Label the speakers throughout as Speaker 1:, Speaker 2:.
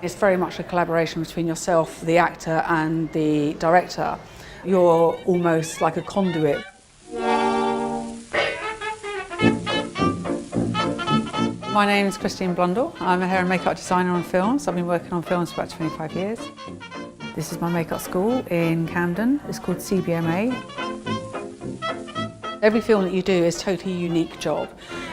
Speaker 1: It's very much a collaboration between yourself, the actor, and the director. You're almost like a conduit. My name is Blundell. I'm a hair and makeup designer on films. I've been working on films for about 25 years. This is my makeup school in Camden. It's called CBMA. Every film that you do is a totally unique job.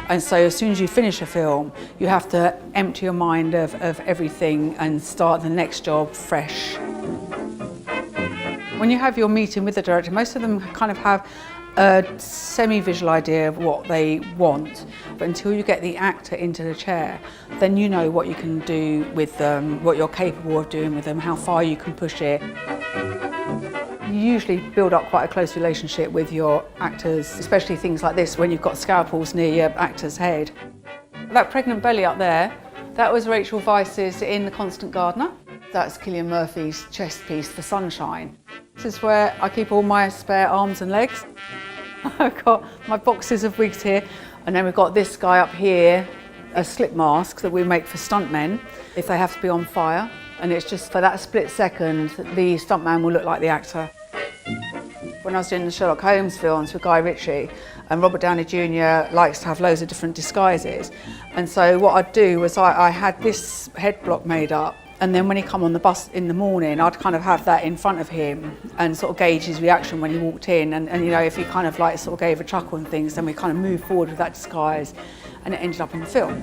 Speaker 1: And so as soon as you finish a film, you have to empty your mind of everything and start the next job fresh. When you have your meeting with the director, most of them kind of have a semi-visual idea of what they want. But until you get the actor into the chair, then you know what you can do with them, what you're capable of doing with them, how far you can push it. You usually build up quite a close relationship with your actors, especially things like this when you've got scalpels near your actor's head. That pregnant belly up there, that was Rachel Weisz's in The Constant Gardener. That's Cillian Murphy's chest piece for Sunshine. This is where I keep all my spare arms and legs. I've got my boxes of wigs here, and then we've got this guy up here, a slip mask that we make for stuntmen if they have to be on fire. And it's just for that split second, the stuntman will look like the actor. When I was doing the Sherlock Holmes films with Guy Ritchie, and Robert Downey Jr. likes to have loads of different disguises. And so what I'd do was I had this head block made up, and then when he come on the bus in the morning, I'd kind of have that in front of him and sort of gauge his reaction when he walked in. And you know, if he kind of like sort of gave a chuckle and things, then we kind of moved forward with that disguise, and it ended up in the film.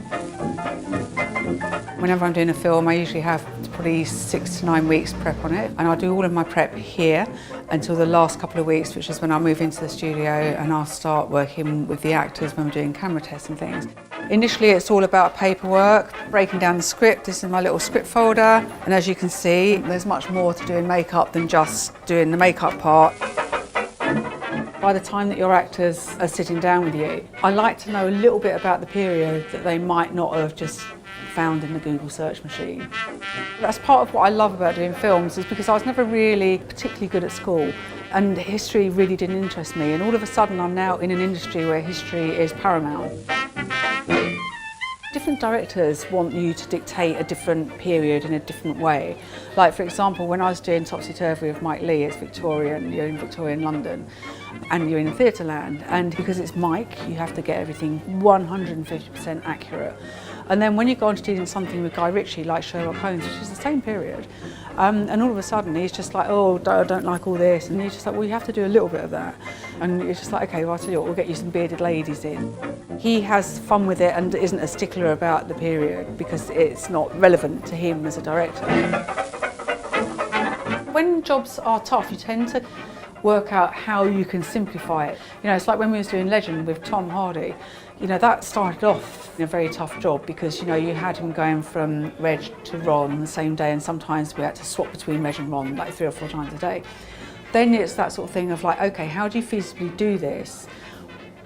Speaker 1: Whenever I'm doing a film, I usually have probably 6 to 9 weeks prep on it, and I'll do all of my prep here until the last couple of weeks, which is when I move into the studio and I'll start working with the actors when we're doing camera tests and things. Initially, it's all about paperwork, breaking down the script. This is my little script folder, and as you can see, there's much more to doing makeup than just doing the makeup part. By the time that your actors are sitting down with you, I like to know a little bit about the period that they might not have just found in the Google search machine. That's part of what I love about doing films, is because I was never really particularly good at school, and history really didn't interest me, and all of a sudden I'm now in an industry where history is paramount. Different directors want you to dictate a different period in a different way. Like, for example, when I was doing Topsy Turvy with Mike Leigh, it's Victorian, you're in Victorian London, and you're in Theatreland, and because it's Mike, you have to get everything 150% accurate. And then when you go on to doing something with Guy Ritchie, like Sherlock Holmes, which is the same period, and all of a sudden he's just like, oh, I don't like all this, and you're just like, well, you have to do a little bit of that. And you're just like, okay, well, I'll tell you what, we'll get you some bearded ladies in. He has fun with it and isn't a stickler about the period because it's not relevant to him as a director. When jobs are tough, you tend to work out how you can simplify it. You know, it's like when we was doing Legend with Tom Hardy. You know, that started off in a very tough job because, you know, you had him going from Reg to Ron on the same day, and sometimes we had to swap between Reg and Ron like 3 or 4 times a day. Then it's that sort of thing of like, okay, how do you feasibly do this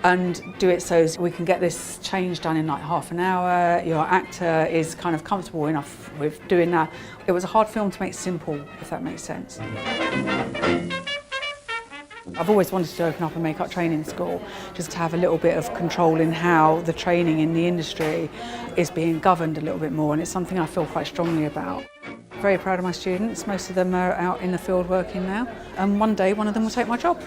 Speaker 1: and do it so we can get this change done in like half an hour, your actor is kind of comfortable enough with doing that. It was a hard film to make simple, if that makes sense. I've always wanted to open up a makeup training school, just to have a little bit of control in how the training in the industry is being governed a little bit more, and it's something I feel quite strongly about. Very proud of my students. Most of them are out in the field working now, and one day one of them will take my job.